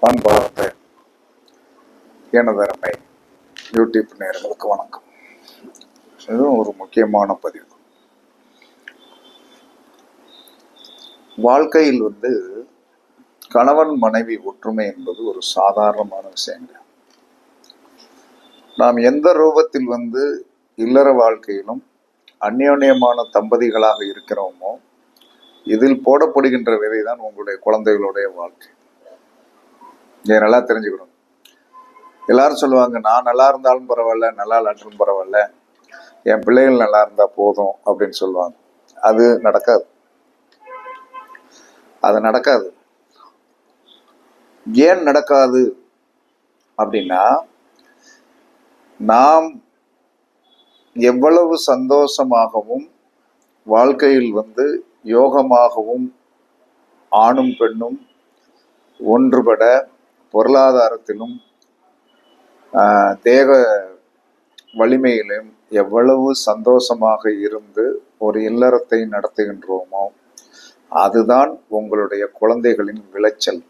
அன்பார்ந்த எனதருமை யூடியூப் நேயர்களுக்கு வணக்கம். இதுவும் ஒரு முக்கியமான பதிவு. வாழ்க்கையில் கணவன் மனைவி ஒற்றுமை என்பது ஒரு சாதாரணமான விஷயங்க. நாம் எந்த ரூபத்தில் இல்லற வாழ்க்கையிலும் அந்யோன்யமான தம்பதிகளாக இருக்கிறோமோ, இதில் போடப்படுகின்ற விதைதான் உங்களுடைய குழந்தைகளுடைய வாழ்க்கை. இதை நல்லா தெரிஞ்சுக்கணும். எல்லாரும் சொல்லுவாங்க, நான் நல்லா இருந்தாலும் பரவாயில்ல, நல்லா இல்லாட்டாலும் பரவாயில்ல, என் பிள்ளைகள் நல்லா இருந்தா போதும் அப்படின்னு சொல்லுவாங்க. அது நடக்காது. அது நடக்காது. ஏன் நடக்காது அப்படின்னா, நாம் எவ்வளவு சந்தோஷமாகவும் வாழ்க்கையில் யோகமாகவும் ஆணும் பெண்ணும் ஒன்றுபட பொருளாதாரத்திலும் தேக வலிமையிலும் எவ்வளவு சந்தோஷமாக இருந்து ஒரு இல்லறத்தை நடத்துகின்றோமோ, அதுதான் உங்களுடைய குழந்தைகளின் விளைச்சல்.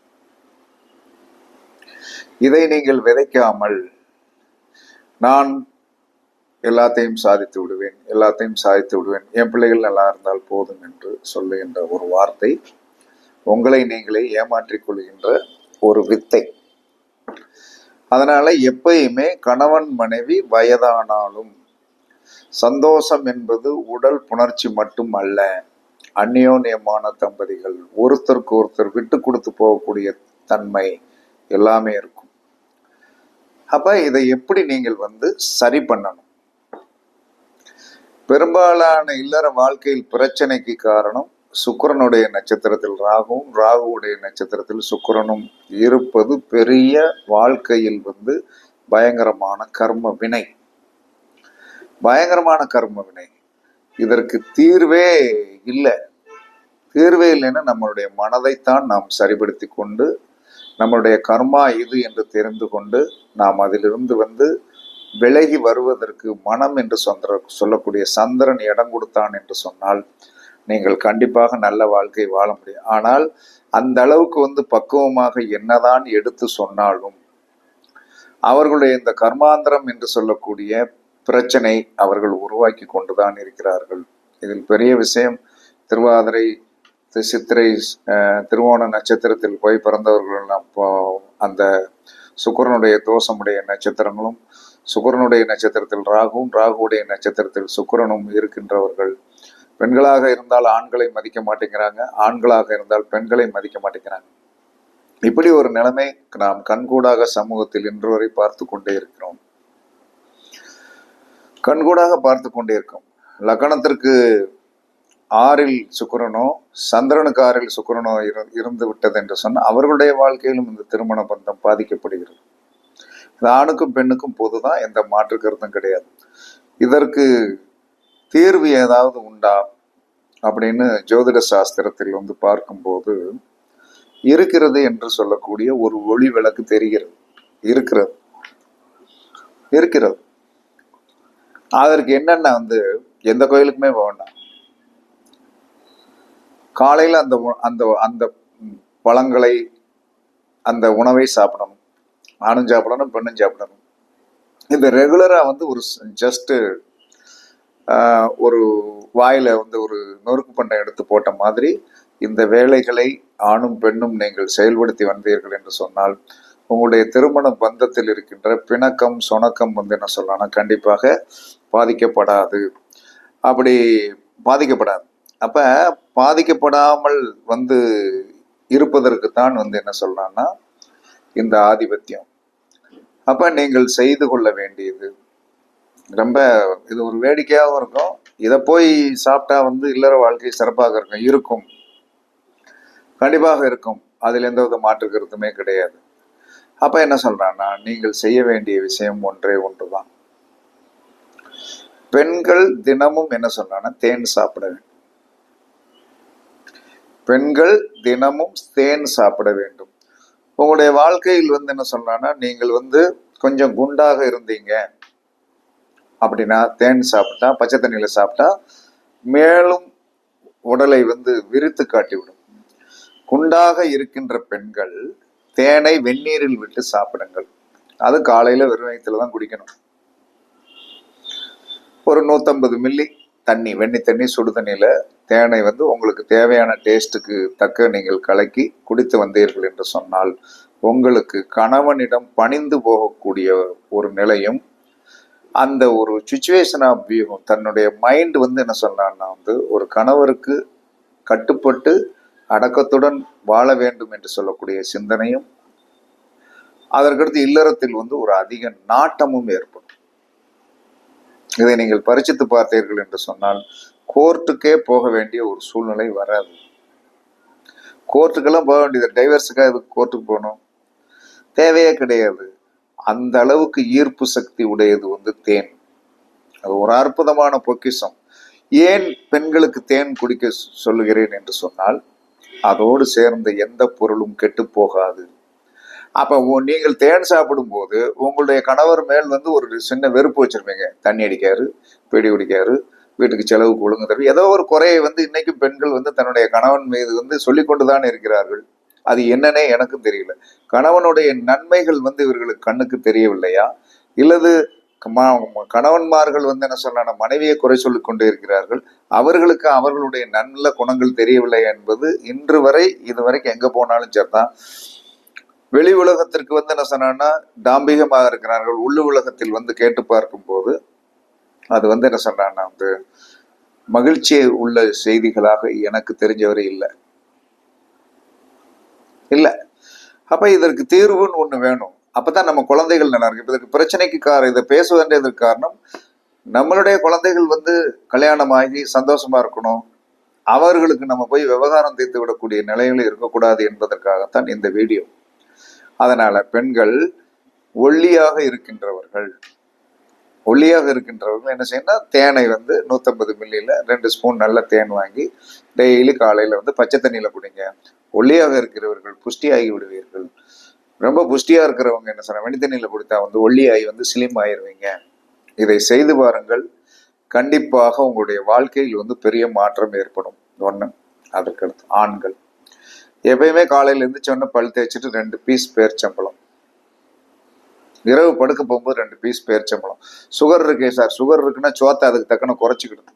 இதை நீங்கள் விதைக்காமல், நான் எல்லாத்தையும் சாதித்து விடுவேன், என் பிள்ளைகள் நல்லா இருந்தால் போதும் என்று சொல்லுகின்ற ஒரு வார்த்தை உங்களை நீங்களே ஏமாற்றிக் கொள்கின்ற ஒரு வித்தை. அதனால எப்பயுமே கணவன் மனைவி வயதானாலும் சந்தோஷம் என்பது உடல் புணர்ச்சி மட்டும் அல்ல, அந்யோன்யமான தம்பதிகள், ஒருத்தருக்கு ஒருத்தர் விட்டு கொடுத்து போகக்கூடிய தன்மை எல்லாமே இருக்கும். அப்ப இதை எப்படி நீங்கள் சரி பண்ணணும்? பெரும்பாலான இல்லற வாழ்க்கையில் பிரச்சனைக்கு காரணம் சுக்கிரனுடைய நட்சத்திரத்தில் ராகுவும், ராகுவுடைய நட்சத்திரத்தில் சுக்கிரனும் இருப்பது பெரிய வாழ்க்கையில் பயங்கரமான கர்ம வினை. இதற்கு தீர்வே இல்லை. இல்லைன்னா நம்மளுடைய மனதைத்தான் நாம் சரிபடுத்தி கொண்டு, நம்மளுடைய கர்மா இது என்று தெரிந்து கொண்டு நாம் அதிலிருந்து விலகி வருவதற்கு மனம் என்று சொல்லக்கூடிய சந்திரன் இடம் கொடுத்தான் என்று சொன்னால் நீங்கள் கண்டிப்பாக நல்ல வாழ்க்கை வாழ முடியும். ஆனால் அந்த அளவுக்கு பக்குவமாக என்னதான் எடுத்து சொன்னாலும் அவர்களுடைய இந்த கர்மாந்திரம் என்று சொல்லக்கூடிய பிரச்சனை அவர்கள் உருவாக்கி கொண்டுதான் இருக்கிறார்கள். இதில் பெரிய விஷயம், திருவாதிரை, சித்திரை, திருவோண நட்சத்திரத்தில் போய் பிறந்தவர்கள் அந்த சுக்கிரனுடைய தோஷமுடைய நட்சத்திரங்களும், சுக்கிரனுடைய நட்சத்திரத்தில் ராகுவும், ராகுவுடைய நட்சத்திரத்தில் சுக்கிரனும் இருக்கின்றவர்கள் பெண்களாக இருந்தால் ஆண்களை மதிக்க மாட்டேங்கிறாங்க, ஆண்களாக இருந்தால் பெண்களை மதிக்க மாட்டேங்கிறாங்க. இப்படி ஒரு நிலைமை நாம் கண்கூடாக சமூகத்தில் இன்று வரை பார்த்து கொண்டே இருக்கிறோம். லக்னத்திற்கு 6ல் சுக்கிரனோ, சந்திரனுக்கு 6ல் சுக்கிரனோ இருந்து விட்டது என்று சொன்னால் அவர்களுடைய வாழ்க்கையிலும் இந்த திருமண பந்தம் பாதிக்கப்படுகிறது. இது ஆணுக்கும் பெண்ணுக்கும் பொதுதான், எந்த மாற்று கருத்தும் கிடையாது. இதற்கு தீர்வு ஏதாவது உண்டா அப்படின்னு ஜோதிட சாஸ்திரத்தில் பார்க்கும்போது இருக்கிறது என்று சொல்லக்கூடிய ஒரு ஒளி விளக்கு தெரிகிறது. இருக்கிறது. அதற்கு என்னன்னா, எந்த கோயிலுக்குமே வேண்டாம். காலையில அந்த அந்த அந்த பழங்களை, அந்த உணவை சாப்பிடணும். ஆணும் சாப்பிடணும், பெண்ணும் சாப்பிடணும். இந்த ரெகுலரா ஒரு ஜஸ்ட் ஒரு வாயில ஒரு நொறுக்கு பண்டை எடுத்து போட்ட மாதிரி இந்த வேலைகளை ஆணும் பெண்ணும் நீங்கள் செயல்படுத்தி வந்தீர்கள் என்று சொன்னால் உங்களுடைய திருமண பந்தத்தில் இருக்கின்ற பிணக்கம், சொணக்கம் என்ன சொல்லலாம், கண்டிப்பாக பாதிக்கப்படாது. அப்படி பாதிக்கப்படாது. அப்ப பாதிக்கப்படாமல் இருப்பதற்குத்தான் என்ன சொல்லலாம்னா இந்த ஆதிபத்தியம். அப்ப நீங்கள் செய்து கொள்ள வேண்டியது ரொம்ப, இது ஒரு வேடிக்கையாகவும் இருக்கும். இதை போய் சாப்பிட்டா இல்லற வாழ்க்கை சிறப்பாக இருக்கும், கண்டிப்பாக இருக்கும். அதில் எந்தவித மாற்று கருத்துமே கிடையாது. அப்ப என்ன சொல்றான்னா, நீங்கள் செய்ய வேண்டிய விஷயம் ஒன்றே ஒன்றுதான். பெண்கள் தினமும் என்ன சொல்றாங்கன்னா தேன் சாப்பிட வேண்டும். பெண்கள் தினமும் தேன் சாப்பிட வேண்டும். உங்களுடைய வாழ்க்கையில் என்ன சொல்றான்னா, நீங்கள் கொஞ்சம் குண்டாக இருந்தீங்க அப்படின்னா தேன் சாப்பிட்டா, பச்சை தண்ணியில சாப்பிட்டா மேலும் உடலை விரித்து காட்டிவிடும். குண்டாக இருக்கின்ற பெண்கள் தேனை வெந்நீரில் விட்டு சாப்பிடுங்கள். அது காலையில வெறும் வயிற்றுல தான் குடிக்கணும். ஒரு 150 மில்லி தண்ணி, வெண்ணி தண்ணி, சுடு தண்ணியில தேனை வந்து உங்களுக்கு தேவையான டேஸ்ட்டுக்கு தக்க நீங்கள் கலக்கி குடித்து வந்தீர்கள் என்று சொன்னால் உங்களுக்கு கணவனிடம் பணிந்து போகக்கூடிய ஒரு நிலையும், அந்த ஒரு சுச்சுவேஷன் ஆஃப் வியூ, தன்னுடைய மைண்ட் வந்து என்ன சொன்னான்னா வந்து ஒரு கணவருக்கு கட்டுப்பட்டு அடக்கத்துடன் வாழ வேண்டும் என்று சொல்லக்கூடிய சிந்தனையும், அதற்கடுத்து இல்லறத்தில் வந்து ஒரு அதிக நாட்டமும் ஏற்படும். இதை நீங்கள் பரிசித்து பார்த்தீர்கள் என்று சொன்னால் கோர்ட்டுக்கே போக வேண்டிய ஒரு சூழ்நிலை வராது. கோர்ட்டுக்கெல்லாம் போக வேண்டியது, டைவர்ஸுக்காக இதுக்கு கோர்ட்டுக்கு போகணும் தேவையே கிடையாது. அந்த அளவுக்கு ஈர்ப்பு சக்தி உடையது வந்து தேன். அது ஒரு அற்புதமான பொக்கிஷம். ஏன் பெண்களுக்கு தேன் குடிக்க சொல்லுகிறேன் என்று சொன்னால், அதோடு சேர்ந்த எந்த பொருளும் கெட்டு போகாது. அப்ப நீங்கள் தேன் சாப்பிடும் போது உங்களுடைய கணவர் மேல் வந்து ஒரு சின்ன வெறுப்பு வச்சிருப்பீங்க. தண்ணி அடிக்காரு, பீடி குடிக்காரு, வீட்டுக்கு செலவுக்கு ஒழுங்கு தரும், ஏதோ ஒரு குறையை வந்து இன்னைக்கும் பெண்கள் வந்து தன்னுடைய கணவன் மீது வந்து சொல்லி கொண்டுதான் இருக்கிறார்கள். அது என்னன்னே எனக்கும் தெரியல. கணவனுடைய நன்மைகள் வந்து இவர்களுக்கு கண்ணுக்கு தெரியவில்லையா, இல்லது கணவன்மார்கள் வந்து என்ன சொன்ன மனைவியை குறை சொல்லி கொண்டே இருக்கிறார்கள், அவர்களுக்கு அவர்களுடைய நல்ல குணங்கள் தெரியவில்லை என்பது இன்று வரை இதுவரைக்கும் எங்க போனாலும் சரிதான். வெளி உலகத்திற்கு வந்து என்ன சொன்னா டாம்பிகமாக இருக்கிறார்கள். உள்ளு உலகத்தில் வந்து கேட்டு பார்க்கும் போது அது வந்து என்ன சொன்னா வந்து மகிழ்ச்சியை உள்ள செய்திகளாக எனக்கு தெரிஞ்சவரை இல்லை. அப்ப இதற்கு தீர்வுன்னு ஒண்ணு வேணும். அப்பதான் நம்ம குழந்தைகள் நல்லா இருக்கு. இதற்கு பிரச்சனைக்கு இதை பேச வேண்டியதற்கு காரணம், நம்மளுடைய குழந்தைகள் வந்து கல்யாணமாகி சந்தோஷமா இருக்கணும், அவர்களுக்கு நம்ம போய் விவகாரம் தீர்த்து விடக்கூடிய நிலையில் இருக்கக்கூடாது என்பதற்காகத்தான் இந்த வீடியோ. அதனால பெண்கள் ஒல்லியாக இருக்கின்றவர்கள் என்ன செய்யணும், தேனை வந்து 150 மில்லியில 2 ஸ்பூன் நல்ல தேன் வாங்கி டெய்லி காலையில வந்து பச்சை தண்ணியில குடிங்க. ஒல்லியாக இருக்கிறவர்கள் புஷ்டியாகி விடுவீர்கள். ரொம்ப புஷ்டியா இருக்கிறவங்க என்ன சொல்ற வெண்ணி தண்ணியில குடித்தா வந்து ஒல்லியாகி வந்து ஸ்லிம் ஆயிருவீங்க. இதை செய்து பாருங்கள், கண்டிப்பாக உங்களுடைய வாழ்க்கையில் வந்து பெரிய மாற்றம் ஏற்படும். ஒண்ணு. அதற்கடுத்து ஆண்கள் எப்பயுமே காலையில எழுந்திரிச்சோன்னு பல் தேய்ச்சிட்டு 2 பீஸ் பேரிச்சம்பழம், இரவு படுக்க போகும்போது 2 பீஸ் பேரிச்சம்பழம். சுகர் இருக்கே சார், சுகர் இருக்குன்னா சோத்தை அதுக்கு தக்கன குறைச்சிக்கிடுங்க.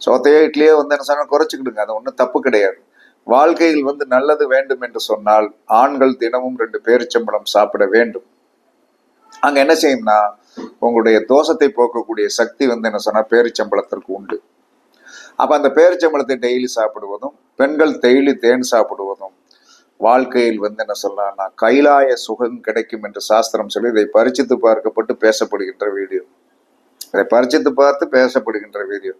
சோத்தையோ இட்லியோ வந்து என்ன சொன்னா குறைச்சிக்கிடுங்க, அது ஒன்றும் தப்பு கிடையாது. வாழ்க்கையில் வந்து நல்லது வேண்டும் என்று சொன்னால் ஆண்கள் தினமும் 2 பேரிச்சம்பழம் சாப்பிட வேண்டும். அங்க என்ன செய்யும்னா உங்களுடைய தோஷத்தை போக்கக்கூடிய சக்தி வந்து என்ன சொன்னா பேரிச்சம்பழத்திற்கு உண்டு. அப்ப அந்த பேரிச்சம்பழத்தை டெய்லி சாப்பிடுவதும், பெண்கள் டெய்லி தேன் சாப்பிடுவதும் வாழ்க்கையில் வந்து என்ன சொல்லலாம்னா கைலாய சுகம் கிடைக்கும் என்று சாஸ்திரம் சொல்லி இதை பரிசித்து பார்க்கப்பட்டு பேசப்படுகின்ற வீடியோ. இதை பரிசித்து பார்த்து பேசப்படுகின்ற வீடியோ.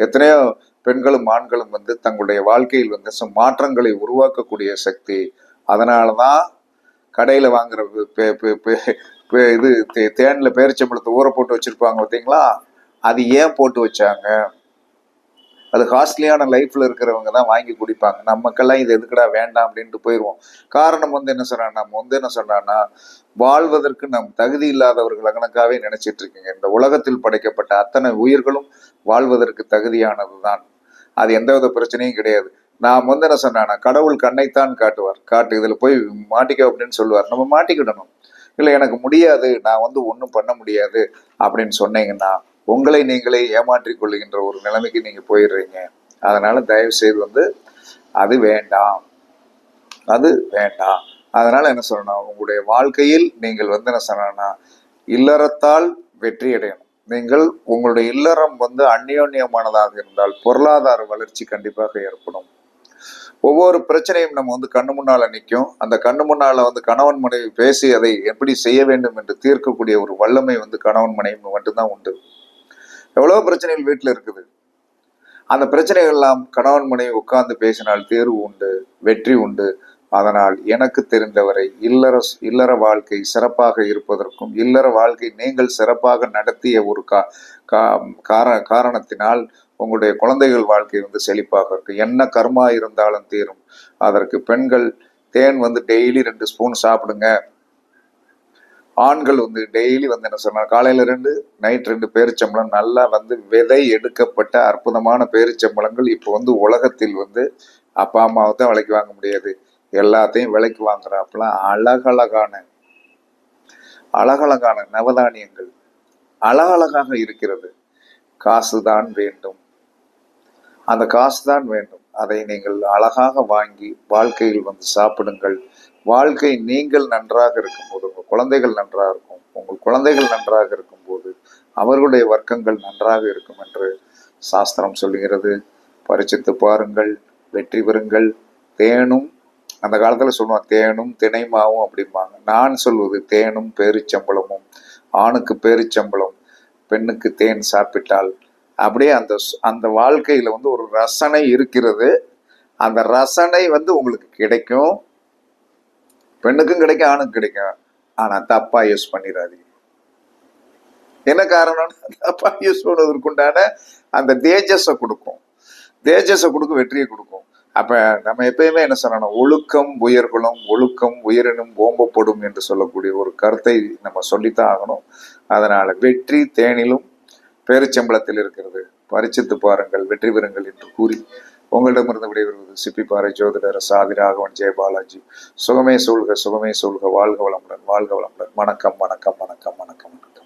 எத்தனையோ பெண்களும் ஆண்களும் வந்து தங்களுடைய வாழ்க்கையில் வந்து மாற்றங்களை உருவாக்கக்கூடிய சக்தி. அதனாலதான் கடையில வாங்குற இது தேன்ல பேரிச்சம்பழத்தை ஊற போட்டு வச்சிருப்பாங்க பார்த்தீங்களா, அது ஏன் போட்டு வச்சாங்க, அது காஸ்ட்லியான லைஃப்ல இருக்கிறவங்க தான் வாங்கி குடிப்பாங்க. நமக்கெல்லாம் இது எதுக்குடா வேண்டாம் அப்படின்ட்டு போயிடுவோம். காரணம் வந்து என்ன சொன்னா, நம்ம வந்து என்ன சொன்னா வாழ்வதற்கு நம் தகுதி இல்லாதவர்கள் கணக்காவே நினைச்சிட்டு இருக்கீங்க. இந்த உலகத்தில் படைக்கப்பட்ட அத்தனை உயிர்களும் வாழ்வதற்கு தகுதியானதுதான். அது எந்தவித பிரச்சனையும் கிடையாது. நான் வந்து என்ன சொன்னா கடவுள் கண்ணைத்தான் காட்டுவார், காட்டு இதுல போய் மாட்டிக்க அப்படின்னு சொல்லுவார். நம்ம மாட்டிக்கிடணும். இல்லை எனக்கு முடியாது, நான் வந்து ஒன்றும் பண்ண முடியாது அப்படின்னு சொன்னீங்கன்னா உங்களை நீங்களே ஏமாற்றிக் கொள்ளுகின்ற ஒரு நிலைமைக்கு நீங்க போயிடுறீங்க. அதனால தயவு செய்து வந்து அது வேண்டாம், அது வேண்டாம். அதனால என்ன சொல்லணும், உங்களுடைய வாழ்க்கையில் நீங்கள் வந்து என்ன சொன்னா இல்லறத்தால் வெற்றி அடையணும். நீங்கள் உங்களுடைய இல்லறம் வந்து அந்யோன்யமானதாக இருந்தால் பொருளாதார வளர்ச்சி கண்டிப்பாக ஏற்படும். ஒவ்வொரு பிரச்சனையும் நம்ம வந்து கண்ணு முன்னால நிற்கும். அந்த கண்ணு முன்னால வந்து கணவன் மனைவி பேசி அதை எப்படி செய்ய வேண்டும் என்று தீர்க்கக்கூடிய ஒரு வல்லமை வந்து கணவன் மனைவி மட்டும்தான் உண்டு. எவ்வளவு பிரச்சனைகள் வீட்டுல இருக்குது, அந்த பிரச்சனைகள் எல்லாம் கணவன் மனைவி உட்கார்ந்து பேசினால் தேர்வு உண்டு, வெற்றி உண்டு. அதனால் எனக்கு தெரிந்தவரை இல்லற வாழ்க்கை சிறப்பாக இருப்பதற்கும், இல்லற வாழ்க்கை நீங்கள் சிறப்பாக நடத்திய ஒரு காரணத்தினால் உங்களுடைய குழந்தைகள் வாழ்க்கை வந்து செழிப்பாக இருக்கு. என்ன கர்மா இருந்தாலும் தீரும். அதற்கு பெண்கள் தேன் வந்து டெய்லி 2 ஸ்பூன் சாப்பிடுங்க. ஆண்கள் வந்து டெய்லி வந்து என்ன சொன்னா காலையில 2 நைட் 2 பேரிச்சம்பழம், நல்லா வந்து விதை எடுக்கப்பட்ட அற்புதமான பேரிச்சம்பழங்கள் இப்போ வந்து உலகத்தில் வந்து அப்பா அம்மாவை தான் விலைக்கு வாங்க முடியாது, எல்லாத்தையும் விலைக்கு வாங்குறாப்புல அழகழகான நவதானியங்கள் அழகழகாக இருக்கிறது. காசுதான் வேண்டும், அந்த காசுதான் வேண்டும். அதை நீங்கள் அழகாக வாங்கி வாழ்க்கையில் வந்து சாப்பிடுங்கள். வாழ்க்கை நீங்கள் நன்றாக இருக்கும்போது உங்கள் குழந்தைகள் நன்றாக இருக்கும். உங்கள் குழந்தைகள் நன்றாக இருக்கும்போது அவர்களுடைய வர்க்கங்கள் நன்றாக இருக்கும் என்று சாஸ்திரம் சொல்லுகிறது. பரிசித்து பாருங்கள், வெற்றி பெறுங்கள். தேனும், அந்த காலத்தில் சொல்லுவாங்க தேனும் திணைமாவும் அப்படிம்பாங்க. நான் சொல்வது தேனும் பேரிச்சம்பளமும். ஆணுக்கு பேரிச்சம்பளம், பெண்ணுக்கு தேன் சாப்பிட்டால் அப்படியே அந்த அந்த வாழ்க்கையில வந்து ஒரு ரசனை இருக்கிறது. அந்த ரசனை வந்து உங்களுக்கு கிடைக்கும், பெண்ணுக்கும் கிடைக்கும், ஆணுக்கும் கிடைக்கும். ஆனா தப்பா யூஸ் பண்ணிடாதீங்க. என்ன காரணம்? தப்பா யூஸ் பண்ணுவதற்குண்டான அந்த தேஜஸை கொடுக்கும், தேஜஸை கொடுக்கும், வெற்றியை கொடுக்கும். அப்ப நம்ம எப்பயுமே என்ன சொல்லணும், ஒழுக்கம் உயர்குலம், ஒழுக்கம் உயரினும் ஓம்பப்படும் என்று சொல்லக்கூடிய ஒரு கருத்தை நம்ம சொல்லித்தான் ஆகணும். அதனால வெற்றி தேனிலும் பேரிச்சம்பளத்தில் இருக்கிறது. பரிசித்து பாருங்கள், வெற்றி பெறுங்கள் என்று கூறி உங்களிடமிருந்து விடைபெறுவது சிப்பிப்பாறை ஜோதிடர் சாதி ராகவன் ஜெயபாலாஜி. சுகமே சூழ்க, சுகமே சூழ்க. வாழ்க வளமுடன், வாழ்க வளமுடன். வணக்கம், வணக்கம், வணக்கம், வணக்கம், வணக்கம்.